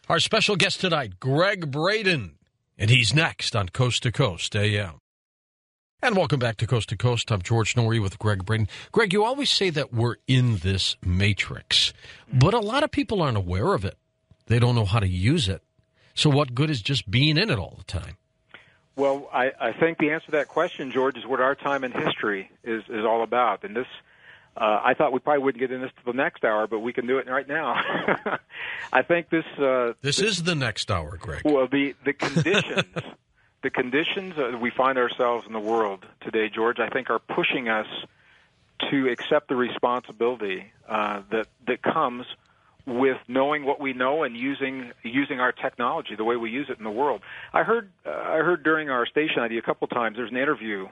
Our special guest tonight, Gregg Braden, and he's next on Coast to Coast AM. And welcome back to Coast. I'm George Norrie with Gregg Braden. Greg, you always say that we're in this matrix, but a lot of people aren't aware of it. They don't know how to use it. So what good is just being in it all the time? Well, I think the answer to that question, George, is what our time in history is all about. And this, I thought we probably wouldn't get into this to the next hour, but we can do it right now. I think this... This is the next hour, Greg. Well, the conditions... The conditions we find ourselves in the world today, George, I think are pushing us to accept the responsibility that comes with knowing what we know and using our technology the way we use it in the world. I heard during our station ID a couple times there's an interview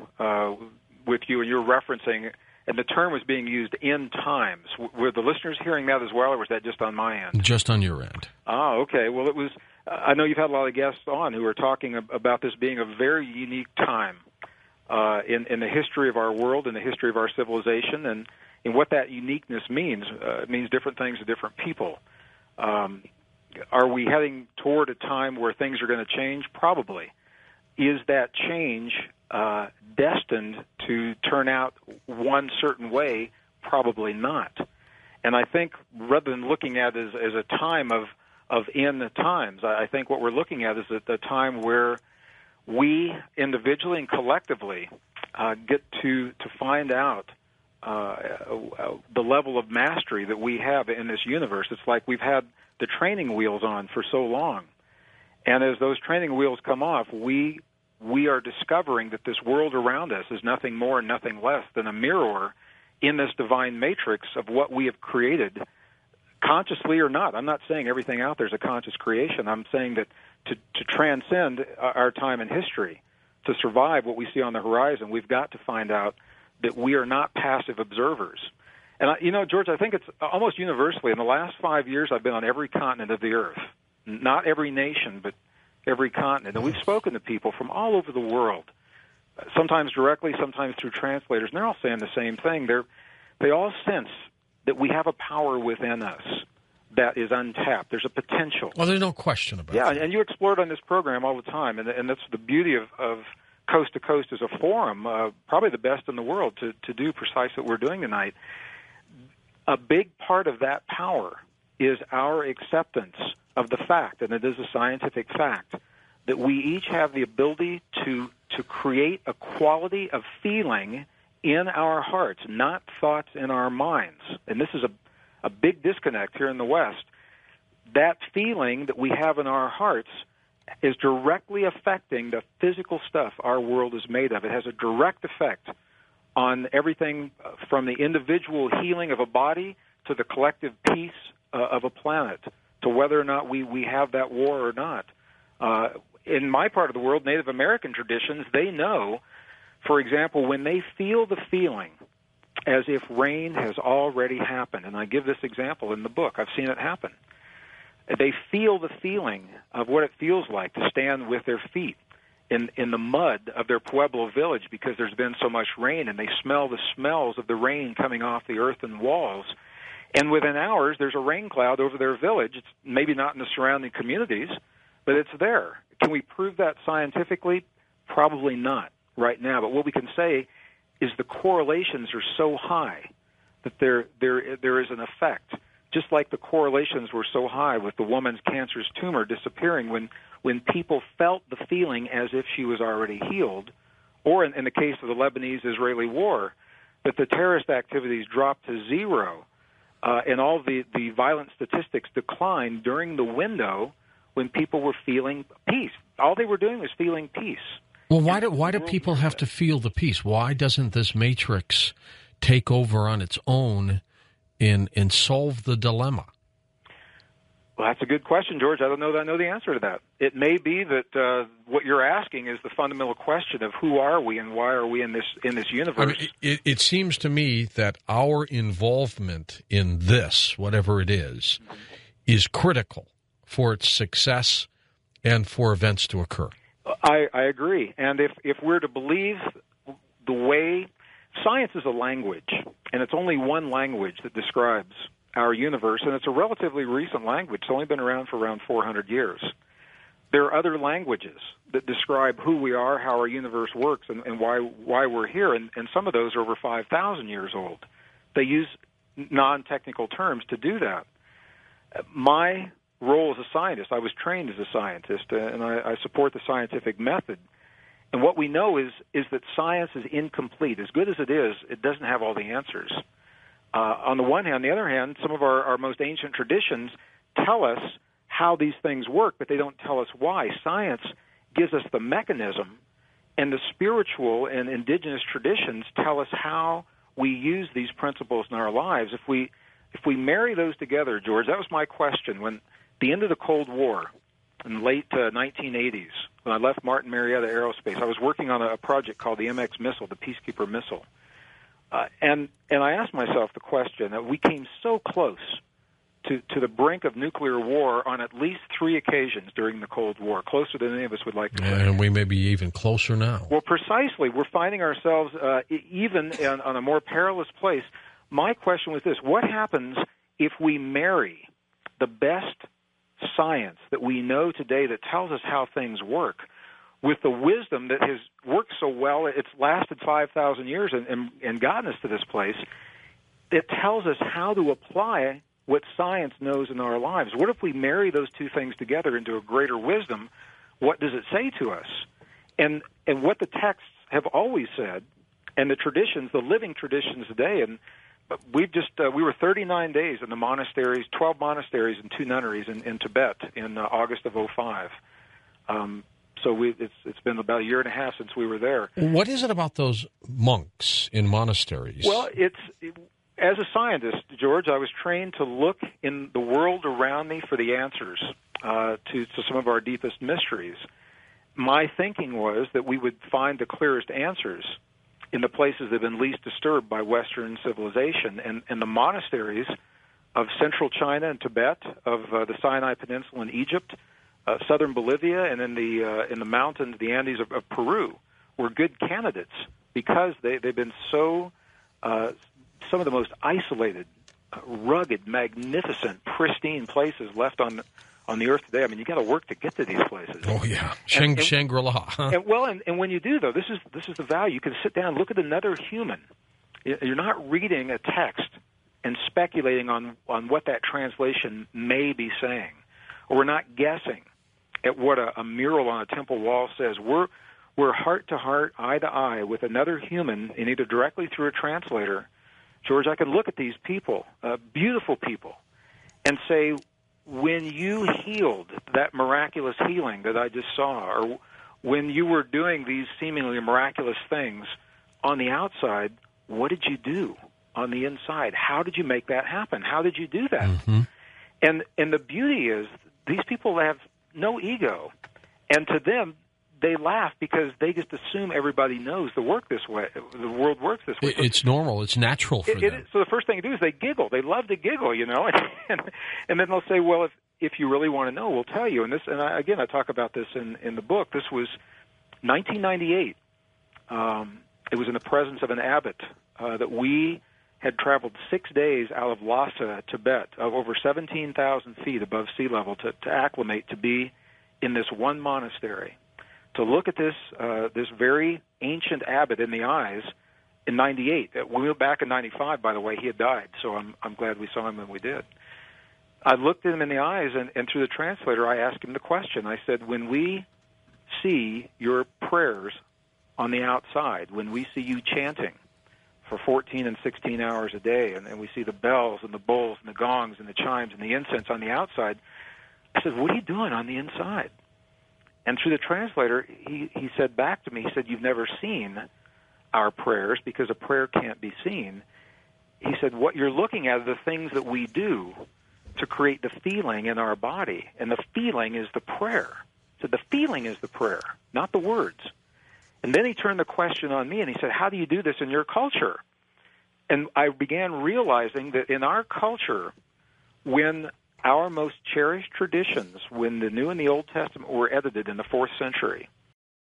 with you, and you're referencing, and the term was being used, end times. Were the listeners hearing that as well, or was that just on my end? Just on your end. Oh, okay. Well, it was. I know you've had a lot of guests on who are talking about this being a very unique time in the history of our world, in the history of our civilization, and what that uniqueness means. It means different things to different people. Are we heading toward a time where things are going to change? Probably. Is that change destined to turn out one certain way? Probably not. And I think rather than looking at it as a time of in the times, I think what we're looking at is at the time where we individually and collectively get to find out the level of mastery that we have in this universe. It's like we've had the training wheels on for so long. And as those training wheels come off, we are discovering that this world around us is nothing more and nothing less than a mirror in this divine matrix of what we have created, consciously or not. I'm not saying everything out there is a conscious creation. I'm saying that to transcend our time in history, to survive what we see on the horizon, we've got to find out that we are not passive observers. And, George, I think it's almost universally, in the last 5 years, I've been on every continent of the earth. Not every nation, but every continent. And we've spoken to people from all over the world, sometimes directly, sometimes through translators, and they're all saying the same thing. They all sense that we have a power within us that is untapped. There's a potential. Well, there's no question about that. Yeah, and you explore it on this program all the time, and that's the beauty of Coast to Coast as a forum, probably the best in the world to do precisely what we're doing tonight. A big part of that power is our acceptance of the fact, and it is a scientific fact, that we each have the ability to create a quality of feeling in our hearts, not thoughts in our minds. And this is a big disconnect here in the West. That feeling that we have in our hearts is directly affecting the physical stuff our world is made of. It has a direct effect on everything from the individual healing of a body to the collective peace of a planet, to whether or not we have that war or not. In my part of the world, Native American traditions, they know, for example, when they feel the feeling as if rain has already happened, and I give this example in the book, I've seen it happen. They feel the feeling of what it feels like to stand with their feet in the mud of their Pueblo village because there's been so much rain, and they smell the smells of the rain coming off the earthen walls. And within hours, there's a rain cloud over their village. It's maybe not in the surrounding communities, but it's there. Can we prove that scientifically? Probably not right now. But what we can say is the correlations are so high that there is an effect. Just like the correlations were so high with the woman's cancerous tumor disappearing when people felt the feeling as if she was already healed, or in the case of the Lebanese-Israeli war, that the terrorist activities dropped to zero, and all the violent statistics declined during the window when people were feeling peace. All they were doing was feeling peace. Well, why do people have to feel the peace? Why doesn't this matrix take over on its own and solve the dilemma? Well, that's a good question, George. I don't know that I know the answer to that. It may be that what you're asking is the fundamental question of who are we and why are we in this universe. I mean, it seems to me that our involvement in this, whatever it is critical for its success and for events to occur. I agree. And if we're to believe the way science is a language, and it's only one language that describes our universe, and it's a relatively recent language. It's only been around for around 400 years. There are other languages that describe who we are, how our universe works, and why we're here, and some of those are over 5,000 years old. They use non-technical terms to do that. My role as a scientist, I was trained as a scientist, and I support the scientific method. And what we know is that science is incomplete. As good as it doesn't have all the answers. On the one hand, on the other hand, some of our most ancient traditions tell us how these things work, but they don't tell us why. Science gives us the mechanism, and the spiritual and indigenous traditions tell us how we use these principles in our lives. If we marry those together, George, that was my question. When the end of the Cold War, in the late 1980s, when I left Martin Marietta Aerospace, I was working on a project called the MX missile, the Peacekeeper missile. And I asked myself the question that we came so close to the brink of nuclear war on at least 3 occasions during the Cold War, closer than any of us would like to say. And we may be even closer now. Well, precisely. We're finding ourselves even on a more perilous place. My question was this: what happens if we marry the best science that we know today that tells us how things work with the wisdom that has worked so well, it's lasted 5,000 years and gotten us to this place? It tells us how to apply what science knows in our lives. What if we marry those two things together into a greater wisdom? What does it say to us? And what the texts have always said, and the traditions, the living traditions today, and we were 39 days in the monasteries, 12 monasteries and 2 nunneries in Tibet in August of 2005. So it's been about a year and a half since we were there. What is it about those monks in monasteries? Well, as a scientist, George, I was trained to look in the world around me for the answers to some of our deepest mysteries. My thinking was that we would find the clearest answers in the places that have been least disturbed by Western civilization. And the monasteries of central China and Tibet, of the Sinai Peninsula in Egypt, southern Bolivia, and in the mountains, the Andes of Peru, were good candidates because they've been so some of the most isolated, rugged, magnificent, pristine places left on the earth today. I mean, you got to work to get to these places. Oh yeah, Shangri-La. Huh? And when you do though, this is the value. You can sit down and look at another human. You're not reading a text and speculating on what that translation may be saying, or we're not guessing at what a mural on a temple wall says. We're heart to heart, eye to eye with another human, and either directly through a translator. George, I can look at these people, beautiful people, and say, when you healed that miraculous healing that I just saw, or when you were doing these seemingly miraculous things on the outside, what did you do on the inside? How did you make that happen? How did you do that? Mm-hmm. And the beauty is these people have no ego, and to them, they laugh because they just assume everybody knows the world works this way. It's normal. It's natural for them. So the first thing to do is they giggle. They love to giggle, and then they'll say, well, if you really want to know, we'll tell you. And I talk about this in the book. This was 1998. It was in the presence of an abbot that we had traveled 6 days out of Lhasa, Tibet, of over 17,000 feet above sea level to acclimate to be in this one monastery. To look at this very ancient abbot in the eyes in 98. When we went back in 95, by the way, he had died, so I'm glad we saw him when we did. I looked at him in the eyes, and through the translator, I asked him the question. I said, when we see your prayers on the outside, when we see you chanting for 14 and 16 hours a day, and we see the bells and the bowls and the gongs and the chimes and the incense on the outside, I said, what are you doing on the inside? And through the translator, he said back to me, he said, you've never seen our prayers because a prayer can't be seen. He said, what you're looking at are the things that we do to create the feeling in our body, and the feeling is the prayer. So the feeling is the prayer, not the words. And then he turned the question on me, and he said, how do you do this in your culture? And I began realizing that in our culture, when our most cherished traditions, when the New and the Old Testament were edited in the 4th century,